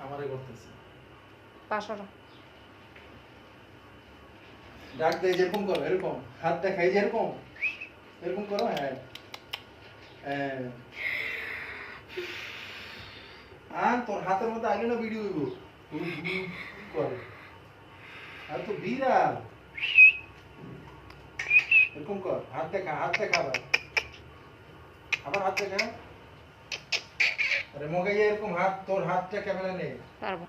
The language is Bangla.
আমারে করতেছে পাশরা ডাক দে যেরকম করো এরকম হাত দেখাই যে এরকম এরকম করো হ্যাঁ তোর হাতের মধ্যে আগে না ভিডিও হইব করে আর তো বিড়াল এরকম কর হাত দেখা আবার হাত দেখা আরে মগে এরকম হাত তোর হাতটা ক্যামেরা নেই পারবো